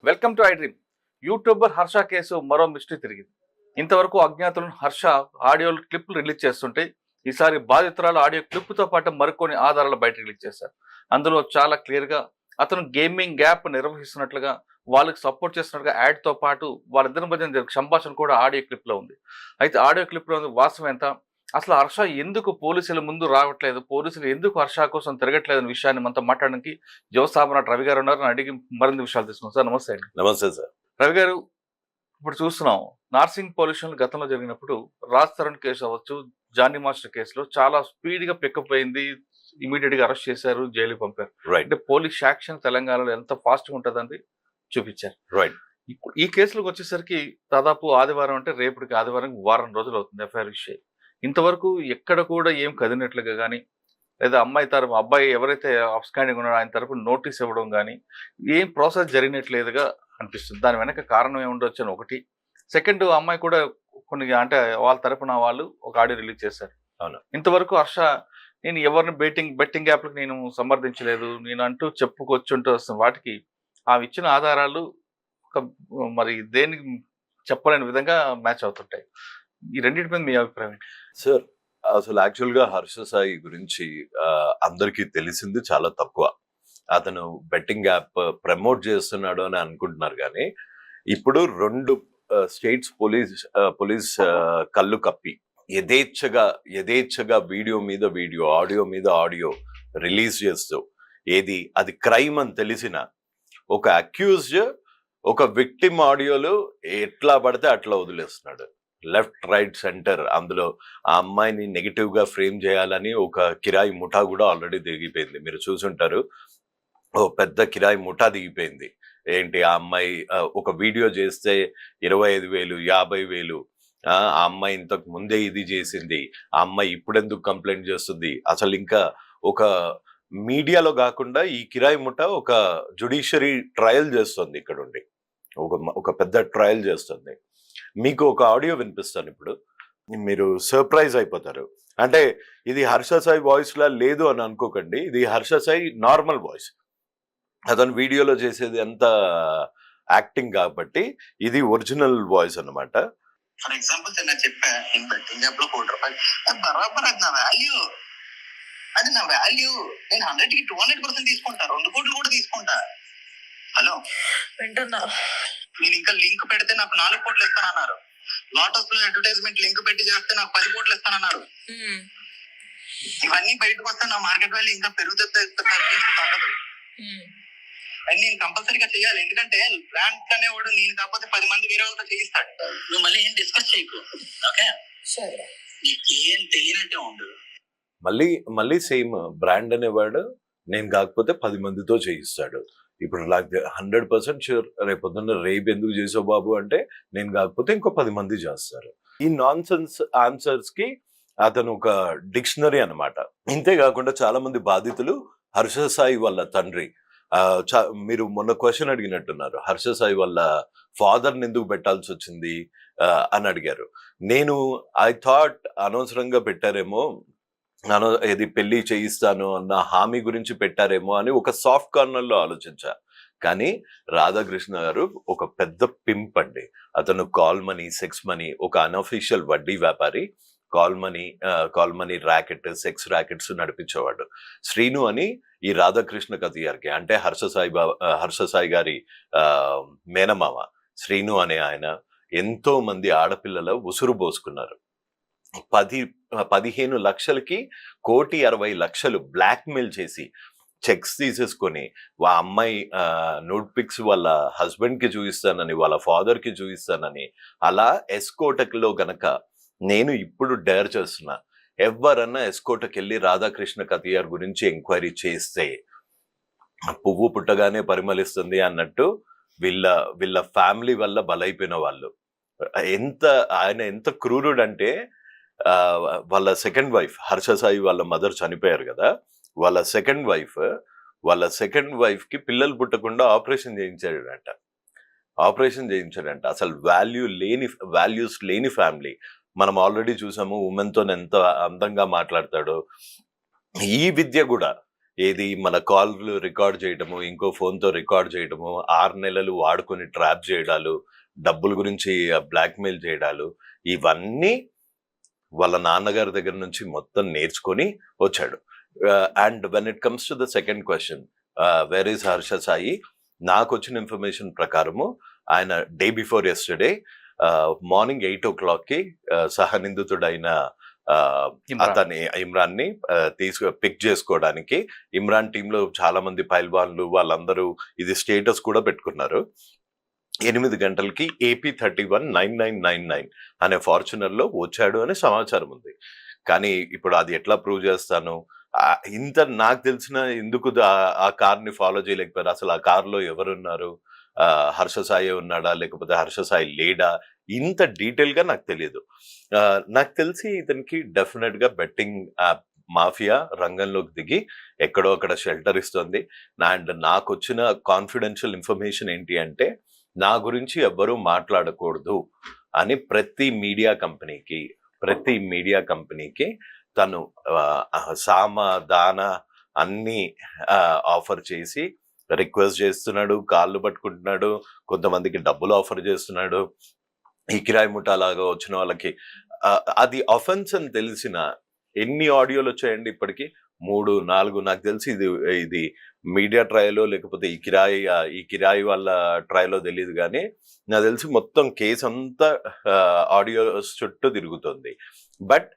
Welcome to iDream. YouTuber Harsha case మరో mystery తిరిగింది. ఇంతవరకు అజ్ఞాతులను హర్ష ఆడియో క్లిప్లు రిలీజ్ చేస్తుంటే ఈసారి బాధితురాలు ఆడియో క్లిప్తో పాటు మరికొన్ని ఆధారాలు బయట రిలీజ్ చేశారు. అందులో చాలా క్లియర్గా అతను గేమింగ్ యాప్ నిర్వహిస్తున్నట్లుగా, వాళ్ళకి సపోర్ట్ చేస్తున్నట్టుగా యాడ్తో పాటు వాళ్ళిద్దరి మధ్య సంభాషణ కూడా ఆడియో క్లిప్లో ఉంది. అయితే ఆడియో క్లిప్లో ఉంది వాస్తవం ఎంత, అసలు హర్ష ఎందుకు పోలీసుల ముందు రావట్లేదు, పోలీసులు ఎందుకు హర్ష కోసం తిరగట్లేదు అనే విషయాన్ని మనతో మాట్లాడడానికి యువసామరాట్ రవి గారు ఉన్నారు. అడిగి మరిన్ని విషయాలు తీసుకున్నాం. సార్ నమస్తే అండి. నమస్తే సార్. రవి గారు, ఇప్పుడు చూస్తున్నాం నార్సింగ్ పొల్యూషన్ గతంలో జరిగినప్పుడు రాజ్ తరుణ్ కేసు అవ్వచ్చు, జానీ మాస్టర్ కేసులో చాలా స్పీడ్గా పికప్ అయింది, ఇమీడియట్ గా అరెస్ట్ చేశారు, జైలుకి పంపారు. అంటే పోలీస్ యాక్షన్ తెలంగాణలో ఎంత ఫాస్ట్గా ఉంటుందని చూపించారు. రైట్. ఈ కేసులకు వచ్చేసరికి దాదాపు ఆదివారం అంటే రేపటికి ఆదివారం వారం రోజులు అవుతుంది ఎఫ్ఐఆర్ విషయం. ఇంతవరకు ఎక్కడ కూడా ఏం కదినట్లుగా కానీ, లేదా అబ్బాయి ఎవరైతే అబ్స్కాండింగ్ ఉన్నారో ఆయన తరపు నోటీస్ ఇవ్వడం కానీ ఏం ప్రాసెస్ జరిగినట్లేదుగా అనిపిస్తుంది. దాని వెనక కారణం ఏముండొచ్చు అని ఒకటి. సెకండ్, అమ్మాయి కూడా కొన్ని అంటే వాళ్ళ తరపున వాళ్ళు ఒక ఆడియో రిలీజ్ చేశారు. అవును. ఇంతవరకు హర్ష నేను ఎవరిని బెట్టింగ్ యాప్లకు నేను సమర్థించలేదు నేను అంటూ చెప్పుకొచ్చుంటూ వస్తుంది. వాటికి ఆమె ఇచ్చిన ఆధారాలు మరి దేనికి చెప్పలేని విధంగా మ్యాచ్ అవుతుంటాయి. ఈ రెండింటి మీద మీ అభిప్రాయం ఏంటి? సార్, అసలు యాక్చువల్గా హర్ష సాయి గురించి అందరికీ తెలిసింది చాలా తక్కువ. అతను బెట్టింగ్ యాప్ ప్రమోట్ చేస్తున్నాడు అని అనుకుంటున్నారు. కానీ ఇప్పుడు 2 స్టేట్స్ పోలీస్ కళ్ళు కప్పి యథేచ్ఛగా వీడియో మీద వీడియో, ఆడియో మీద ఆడియో రిలీజ్ చేస్తూ అది క్రైమ్ అని తెలిసిన ఒక అక్యూజ్డ్ ఒక విక్టిమ్ ఆడియోలు ఎట్లా పడితే అట్లా వదిలేస్తున్నాడు. Left right centre. అందులో ఆ అమ్మాయిని నెగిటివ్ గా ఫ్రేమ్ చేయాలని ఒక కిరాయి ముఠా కూడా ఆల్రెడీ దిగిపోయింది. మీరు చూసుంటారు, ఓ పెద్ద కిరాయి ముఠా దిగిపోయింది. ఏంటి, ఆ అమ్మాయి ఒక వీడియో చేస్తే 25,000 50,000, ఆ అమ్మాయి ఇంతకు ముందే ఇది చేసింది, ఆ అమ్మాయి ఇప్పుడెందుకు కంప్లైంట్ చేస్తుంది. అసలు ఇంకా ఒక మీడియాలో కాకుండా ఈ కిరాయి ముఠా ఒక జ్యుడిషియరీ ట్రయల్ చేస్తుంది. ఇక్కడ ఉండి ఒక పెద్ద ట్రయల్ చేస్తుంది. మీకు ఒక ఆడియో వినిపిస్తాను ఇప్పుడు, మీరు సర్ప్రైజ్ అయిపోతారు. అంటే ఇది హర్ష సాయి వాయిస్ లా లేదు అని అనుకోకండి, ఇది హర్ష సాయి నార్మల్ వాయిస్. అతను వీడియోలో చేసేది అంత యాక్టింగ్ కాబట్టి ఇది ఒరిజినల్ వాయిస్ అన్నమాట. ఫర్ ఎగ్జాంపుల్ నేను చెప్పా, నేను బెట్టింగ్ యాప్ లో ₹1 బరాబర్ అది నా వాల్యూ, నేను 100కి 200% తీసుకుంటా, 2 కోట్లు కూడా తీసుకుంటా. హలో వింటున్నా. నేను ఇంకా లింక్ పెడితే నాకు 4 కోట్లు ఇస్తానన్నారు. లోటస్ లో అడ్వర్టైజ్మెంట్ లింక్ పెట్టి చేస్తే నాకు 10 కోట్లు ఇస్తానన్నారు. ఇవన్నీ బయటకు వస్తే నా మార్కెట్ వాల్యూ ఇంకా పెరుగుతుంది తగ్గదు. అని నేను కంపల్సరీగా చేయాలి. ఎందుకంటే బ్రాండ్ అనేవాడు నేను కాకపోతే 10 మంది వేరే వాళ్ళతో చేయిస్తాడు. నువ్వు మళ్ళీ ఏం డిస్కస్ చేయకు, ఓకే? నీకేం తెలియనట్టే ఉండదు. మళ్ళీ సేమ్ బ్రాండ్ అనేవాడు నేను కాకపోతే 10 మందితో చేయిస్తాడు. ఇప్పుడు నాకు 100% షూర్ రేపొద్దున్న రేపు ఎందుకు చేసావు బాబు అంటే నేను కాకపోతే ఇంకో 10 మంది చేస్తారు. ఈ నాన్ సెన్స్ ఆన్సర్స్ కి అతను ఒక డిక్షనరీ అన్నమాట. ఇంతేకాకుండా చాలా మంది బాధితులు హర్ష సాయి వాళ్ళ తండ్రి, మీరు మొన్న క్వశ్చన్ అడిగినట్టున్నారు, హర్ష సాయి వాళ్ళ ఫాదర్ని ఎందుకు పెట్టాల్సి వచ్చింది అని అడిగారు. నేను ఐ థాట్ అనవసరంగా పెట్టారేమో, ఇది పెళ్లి చేయిస్తాను అన్న హామీ గురించి పెట్టారేమో అని ఒక సాఫ్ట్ కార్నర్ లో ఆలోచించా. కానీ రాధాకృష్ణ గారు ఒక పెద్ద పింప్ అండి. అతను కాల్ మనీ, సెక్స్ మనీ, ఒక అన్అఫీషియల్ వడ్డీ వ్యాపారి. Call money racket, sex rackets నడిపించేవాడు. శ్రీను అని ఈ రాధాకృష్ణ కతియార్కి అంటే హర్ష సాయి గారి మేనమామ శ్రీను అనే ఆయన ఎంతో మంది ఆడపిల్లల ఉసురు పోసుకున్నారు. 15 లక్షలకి 1,60,00,000 బ్లాక్మెయిల్ చేసి చెక్స్ తీసేసుకొని ఆ అమ్మాయి నోట్ పిక్స్ వాళ్ళ హస్బెండ్ కి చూపిస్తానని, వాళ్ళ ఫాదర్ కి చూపిస్తానని, అలా ఎస్కోటక్లో గనక నేను ఇప్పుడు డేర్ చేస్తున్నా, ఎవరన్నా ఎస్కోటకి వెళ్ళి రాధాకృష్ణ కతియార్ గురించి ఎంక్వైరీ చేస్తే పువ్వు పుట్టగానే పరిమళిస్తుంది అన్నట్టు వీళ్ళ ఫ్యామిలీ వల్ల బలైపోయిన వాళ్ళు. ఆయన ఎంత క్రూరుడు అంటే, వాళ్ళ సెకండ్ వైఫ్ హర్ష సాయి వాళ్ళ మదర్ చనిపోయారు కదా, వాళ్ళ సెకండ్ వైఫ్ కి పిల్లలు పుట్టకుండా ఆపరేషన్ చేయించాడంట. అసలు వాల్యూస్ లేని ఫ్యామిలీ. మనం ఆల్రెడీ చూసాము ఉమెన్ తో ఎంత అందంగా మాట్లాడతాడో. ఈ విద్య కూడా ఏది మన కాల్లు రికార్డ్ చేయడము, ఇంకో ఫోన్తో రికార్డ్ చేయడము, 6 నెలలు వాడుకొని ట్రాప్ చేయడాలు, డబ్బుల గురించి బ్లాక్మెయిల్ చేయడాలు, ఇవన్నీ వాళ్ళ నాన్నగారి దగ్గర నుంచి మొత్తం నేర్చుకొని వచ్చాడు. And when it comes to the second question, where is Harsha Sai, నాకు వచ్చిన ఇన్ఫర్మేషన్ ప్రకారము ఆయన డే బిఫోర్ ఎస్టర్డే మార్నింగ్ 8 o'clockకి సహనిందితుడైన అతని ఇమ్రాన్ ని పిక్ చేసుకోవడానికి, ఇమ్రాన్ టీంలో చాలా మంది పైల్వాన్లు వాళ్ళందరూ ఇది స్టేటస్ కూడా పెట్టుకున్నారు. 8 గంటలకి AP 319999 అనే ఫార్చునర్ లో వచ్చాడు అనే సమాచారం ఉంది. కానీ ఇప్పుడు అది ఎట్లా ప్రూవ్ చేస్తాను? ఇంత నాకు తెలిసిన ఎందుకు ఆ కార్ ని ఫాలో చేయలేకపోయారు? అసలు ఆ కార్ లో ఎవరున్నారు? హర్ష సాయి ఉన్నాడా లేకపోతే హర్ష సాయి లేడా? ఇంత డీటెయిల్ గా నాకు తెలియదు. నాకు తెలిసి ఇతనికి డెఫినెట్ గా బెట్టింగ్ యాప్ మాఫియా రంగంలోకి దిగి ఎక్కడో అక్కడ షెల్టర్ ఇస్తుంది. అండ్ నాకు వచ్చిన కాన్ఫిడెన్షియల్ ఇన్ఫర్మేషన్ ఏంటి అంటే, నా గురించి ఎవ్వరూ మాట్లాడకూడదు అని ప్రతి మీడియా కంపెనీకి తను సామ దాన అన్ని ఆఫర్ చేసి రిక్వెస్ట్ చేస్తున్నాడు, కాళ్ళు పట్టుకుంటున్నాడు, కొంతమందికి డబ్బులు ఆఫర్ చేస్తున్నాడు. ఈ కిరాయి ముఠా లాగా వచ్చిన వాళ్ళకి అది అఫెన్స్ అని తెలిసిన ఎన్ని ఆడియోలు వచ్చాయండి ఇప్పటికి? 3, 4 నాకు తెలిసి ఇది మీడియా ట్రయలో లేకపోతే ఈ కిరాయి వాళ్ళ ట్రయలో తెలియదు, కానీ నాకు తెలిసి మొత్తం కేసు అంతా ఆడియోస్ చుట్టూ తిరుగుతుంది. బట్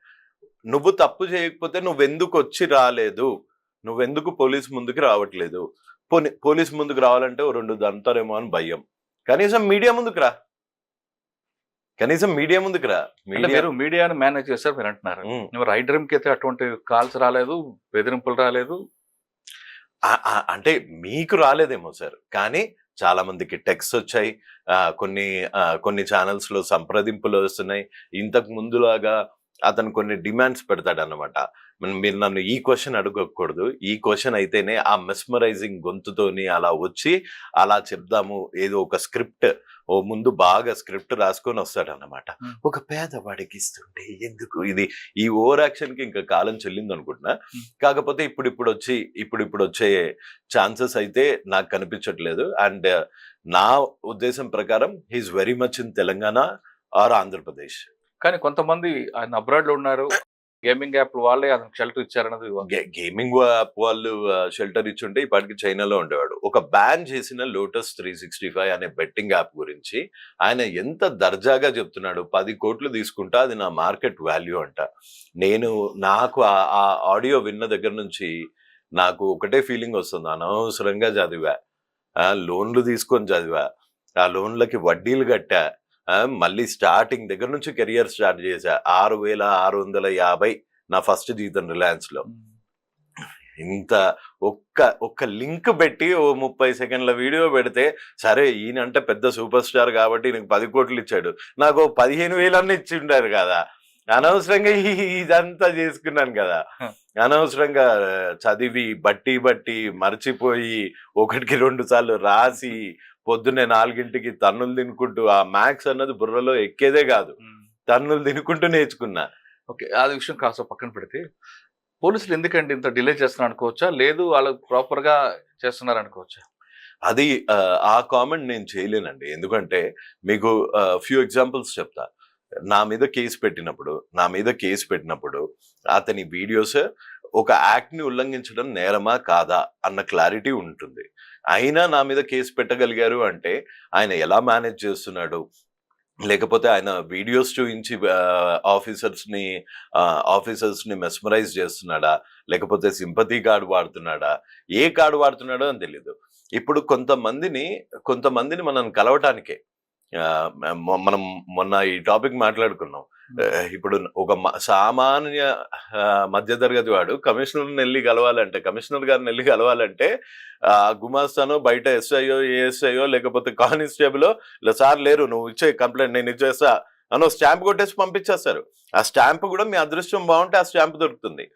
నువ్వు తప్పు చేయకపోతే నువ్వెందుకు వచ్చి రాలేదు? నువ్వెందుకు పోలీస్ ముందుకు రావట్లేదు? పోలీస్ ముందుకు రావాలంటే 2 దంతారేమో అని భయం. కనీసం మీడియా ముందుకు రా. మీరు మీడియాను మేనేజ్ చేస్తారు మీరు అంటున్నారు. మీరు ఐడ్రీమ్ కి అయితే అటువంటి కాల్స్ రాలేదు, బెదిరింపులు రాలేదు. అంటే మీకు రాలేదేమో సార్, కానీ చాలా మందికి టెక్స్ట్ వచ్చాయి, కొన్ని ఛానల్స్ లో సంప్రదింపులు వస్తున్నాయి. ఇంతకు ముందులాగా అతను కొన్ని డిమాండ్స్ పెడతాడు అన్నమాట. మీరు నన్ను ఈ క్వశ్చన్ అడగకూడదు, ఈ క్వశ్చన్ అయితేనే ఆ మెస్మరైజింగ్ గొంతుతోని అలా వచ్చి అలా చెప్దాము, ఏదో ఒక స్క్రిప్ట్ ముందు బాగా స్క్రిప్ట్ రాసుకొని వస్తాడన్నమాట. ఒక పేదవాడికి ఇస్తుంటే ఎందుకు ఈ ఓవర్ యాక్షన్ కి ఇంకా కాలం చెల్లింది అనుకుంటున్నా. కాకపోతే ఇప్పుడు వచ్చే ఛాన్సెస్ అయితే నాకు కనిపించట్లేదు. అండ్ నా ఉద్దేశం ప్రకారం he is very much in Telangana or Andhra Pradesh. కానీ కొంతమంది ఆయన అబ్రాడ్ లో ఉన్నారు, గేమింగ్ యాప్ వాళ్ళే అతనికి షెల్టర్ ఇచ్చారన్నది. గేమింగ్ యాప్ వాళ్ళు షెల్టర్ ఇచ్చుంటే ఇప్పటికి చైనాలో ఉండేవాడు. ఒక బ్యాన్ చేసిన లోటస్ 365 అనే బెట్టింగ్ యాప్ గురించి ఆయన ఎంత దర్జాగా చెప్తున్నాడు. 10 కోట్లు తీసుకుంటా, అది నా మార్కెట్ వాల్యూ అంట. నాకు ఆ ఆడియో విన్న దగ్గర నుంచి నాకు ఒకటే ఫీలింగ్ వస్తుంది, అనవసరంగా చదివా, లోన్లు తీసుకొని చదివా, ఆ లోన్లకి వడ్డీలు కట్టా, మళ్ళీ స్టార్టింగ్ దగ్గర నుంచి కెరియర్ స్టార్ట్ చేశా. 6,650 నా ఫస్ట్ జీతం రిలయన్స్ లో. ఇంత ఒక్క లింక్ పెట్టి 30 సెకండ్ల వీడియో పెడితే, సరే ఈయనంటే పెద్ద సూపర్ స్టార్ కాబట్టి నీకు 10 కోట్లు ఇచ్చాడు, నాకు 15,000 అన్న ఇచ్చి ఉంటారు కదా. అనవసరంగా ఇదంతా చేసుకున్నాను కదా. అనవసరంగా చదివి బట్టి మర్చిపోయి 1కి 2 సార్లు రాసి పొద్దున్నే 4 తన్నులు తినుకుంటూ, ఆ మ్యాథ్స్ అన్నది బుర్రలో ఎక్కేదే కాదు, తన్నులు తినుకుంటూ నేర్చుకున్నా. ఓకే, అది విషయం కాస్త పక్కన పెడితే పోలీసులు ఎందుకండి ఇంత డిలే చేస్తున్నారు అనుకోవచ్చా, లేదు వాళ్ళు ప్రాపర్ గా చేస్తున్నారు అనుకోవచ్చా? అది ఆ కామెంట్ నేను చేయలేనండి. ఎందుకంటే మీకు ఫ్యూ ఎగ్జాంపుల్స్ చెప్తా. నా మీద కేసు పెట్టినప్పుడు అతని వీడియోస్ ఒక యాక్ట్ ని ఉల్లంఘించడం నేరమా కాదా అన్న క్లారిటీ ఉంటుంది. అయినా నా మీద కేసు పెట్టగలిగారు అంటే ఆయన ఎలా మేనేజ్ చేస్తున్నాడు, లేకపోతే ఆయన వీడియోస్ చూపించి ఆఫీసర్స్ ని మెస్మరైజ్ చేస్తున్నాడా, లేకపోతే సింపతి కార్డు వాడుతున్నాడా, ఏ కార్డు వాడుతున్నాడో అని తెలియదు. ఇప్పుడు కొంతమందిని మనం కలవటానికే మనం మొన్న ఈ టాపిక్ మాట్లాడుకున్నాం. ఇప్పుడు ఒక సామాన్య మధ్యతరగతి వాడు కమిషనర్ గారిని వెళ్ళి కలవాలంటే గుమాస్తానో బయట ఎస్ఐయో ఏఎస్ఐయో లేకపోతే కానిస్టేబుల్ సార్ లేరు, నువ్వు ఇచ్చే కంప్లైంట్ నేను ఇచ్చేస్తా అని స్టాంప్ కొట్టేసి పంపించేస్తారు. ఆ స్టాంప్ కూడా మీ అదృష్టం బాగుంటే ఆ స్టాంప్ దొరుకుతుంది.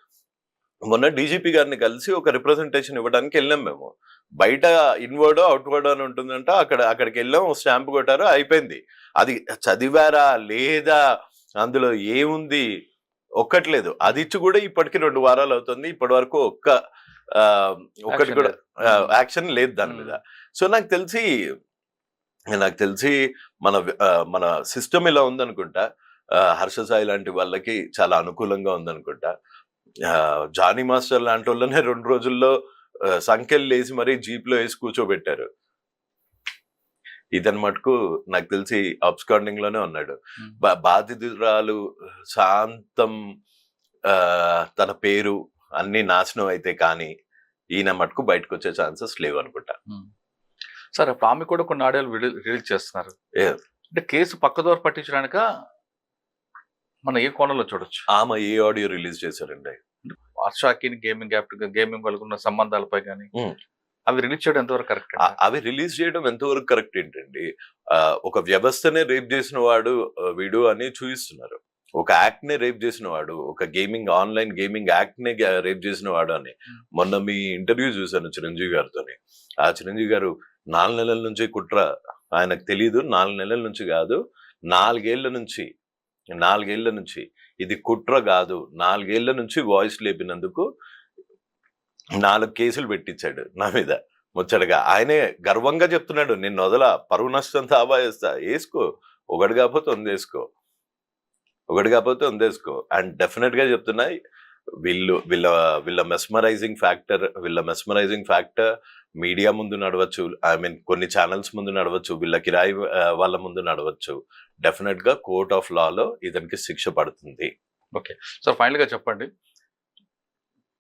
మొన్న డీజీపీ గారిని కలిసి ఒక రిప్రజెంటేషన్ ఇవ్వడానికి వెళ్ళాం మేము. బయట ఇన్వర్డో అవుట్వర్డో అని ఉంటుందంట, అక్కడికి వెళ్ళాం, స్టాంప్ కొట్టారు, అయిపోయింది. అది చదివారా లేదా, అందులో ఏముంది ఒక్కట్లేదు. అది ఇచ్చి కూడా ఇప్పటికి 2 వారాలు అవుతుంది. ఇప్పటి వరకు ఒక్క ఒకటి Action కూడా లేదు. యాక్షన్ లేదు దాని మీద. సో నాకు తెలిసి మన సిస్టమ్ ఇలా ఉందనుకుంటా. హర్ష సాయి లాంటి వాళ్ళకి చాలా అనుకూలంగా ఉందనుకుంటా. జానీ మాస్టర్ లాంటి వాళ్ళనే 2 రోజుల్లో సంఖ్యలు వేసి మరీ జీప్ లో వేసి కూర్చోబెట్టారు. ఇతని మటుకు నాకు తెలిసి అబ్స్కాండింగ్ లోనే ఉన్నాడు. బాధితురాలు శాంతం తన పేరు అన్ని నాశనం అయితే కానీ ఈయన మటుకు బయటకు వచ్చే ఛాన్సెస్ లేవు అనుకుంటా. సార్ అప్పుడు ఆమె కూడా కొన్ని ఆడియోలు రిలీజ్ చేస్తున్నారు. Yes. అంటే కేసు పక్కదోర పట్టించడానిక మనం ఏ కోణంలో చూడొచ్చు? ఆమె ఏ ఆడియో రిలీజ్ చేశారండి? హర్షాకి గేమింగ్ వాళ్ళకున్న సంబంధాలపై కానీ అవి రిలీజ్ చేయడం ఎంతవరకు కరెక్ట్? అవి రిలీజ్ చేయడం ఎంతవరకు కరెక్ట్ ఏంటండి? ఒక వ్యవస్థనే రేప్ చేసిన వాడు వీడు అని చూపిస్తున్నారు. ఒక యాక్ట్ నే రేప్ చేసిన వాడు, ఒక ఆన్లైన్ గేమింగ్ యాక్ట్ నే రేప్ చేసిన వాడు అని మొన్న మీ ఇంటర్వ్యూ చూశాను చిరంజీవి గారితోని. ఆ చిరంజీవి గారు 4 నెలల నుంచి కుట్ర ఆయనకు తెలీదు, 4 నెలల నుంచి కాదు 4 ఏళ్ల నుంచి ఇది కుట్ర కాదు, 4 ఏళ్ల నుంచి వాయిస్ లేపినందుకు 4 కేసులు పెట్టించాడు నా మీద ముచ్చటగా. ఆయనే గర్వంగా చెప్తున్నాడు, నేను వదల పరువు నష్టం తాబా వేస్తా, వేసుకో, ఒకటి కాకపోతే వందేసుకో. అండ్ డెఫినెట్ గా చెప్తున్నా, వీళ్ళ మెస్మరైజింగ్ ఫ్యాక్టర్ మీడియా ముందు నడవచ్చు, కొన్ని ఛానల్స్ ముందు నడవచ్చు, వీళ్ళ కిరాయి వాళ్ళ ముందు నడవచ్చు. డెఫినెట్ గా కోర్ట్ ఆఫ్ లాలో ఇతనికి శిక్ష పడుతుంది. ఓకే సార్, ఫైనల్ గా చెప్పండి,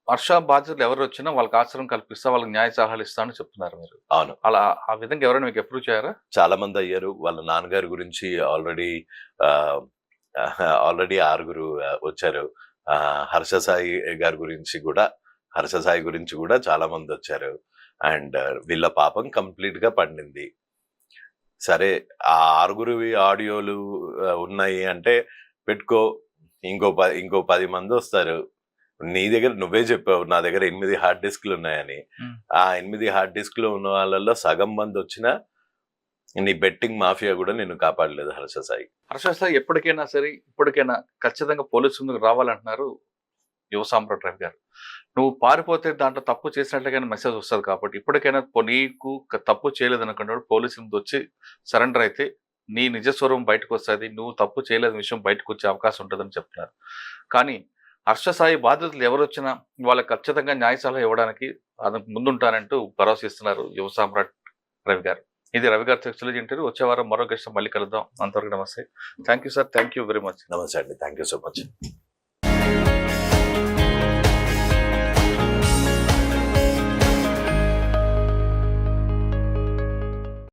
హర్ష బాధితులు ఎవరు వచ్చినా వాళ్ళకి ఆశ్రయం కల్పిస్తా, వాళ్ళకి న్యాయ సలహాలు ఇస్తా అని చెప్తున్నారు మీరు. అవును, అలా ఆ విధంగా ఎవరైనా మీకు అప్రూవ్ చేయారా? చాలా మంది అయ్యారు. వాళ్ళ నాన్నగారి గురించి ఆల్రెడీ 6 వచ్చారు. హర్ష సాయి గురించి కూడా చాలా మంది వచ్చారు. అండ్ వీళ్ళ పాపం కంప్లీట్ గా పండింది. సరే, ఆ 6 ఆడియోలు ఉన్నాయి అంటే పెట్టుకో, ఇంకో 10 మంది వస్తారు. నీ దగ్గర నువ్వే చెప్పావు నా దగ్గర 8 హార్డ్ డిస్క్లు ఉన్నాయని. ఆ 8 హార్డ్ డిస్క్లు ఉన్న వాళ్ళల్లో సగం మంది వచ్చినా నీ బెట్టింగ్ మాఫియా కూడా నేను కాపాడలేదు హర్ష సాయి. ఇప్పటికైనా ఖచ్చితంగా పోలీసు ముందుకు రావాలంటున్నారు యువ సామ్రాట్ రవి గారు. నువ్వు పారిపోతే దాంట్లో తప్పు చేసినట్లుగానే మెసేజ్ వస్తుంది కాబట్టి ఇప్పటికైనా నీకు తప్పు చేయలేదు అనుకున్నాడు పోలీసు ముందు వచ్చి సరెండర్ అయితే నీ నిజస్వరూపం బయటకు వస్తుంది, నువ్వు తప్పు చేయలేని విషయం బయటకు వచ్చే అవకాశం ఉంటుందని చెప్తున్నారు. కానీ హర్ష సాయి బాధితులు ఎవరు వచ్చినా వాళ్ళకి ఖచ్చితంగా న్యాయ సలహా ఇవ్వడానికి ముందుంటానంటూ భరోసా ఇస్తున్నారు యువ సామ్రాట్ రవి గారు. ఇది రవి గారు ఎక్స్క్లూజివ్ ఇంటర్వ్యూ. వచ్చే వారం మరో గెస్ట్ మళ్ళీ కలుద్దాం. అంతవరకు నమస్తే. Thank you sir, thank you very much. నమస్తే అండి, థ్యాంక్ యూ సో మచ్.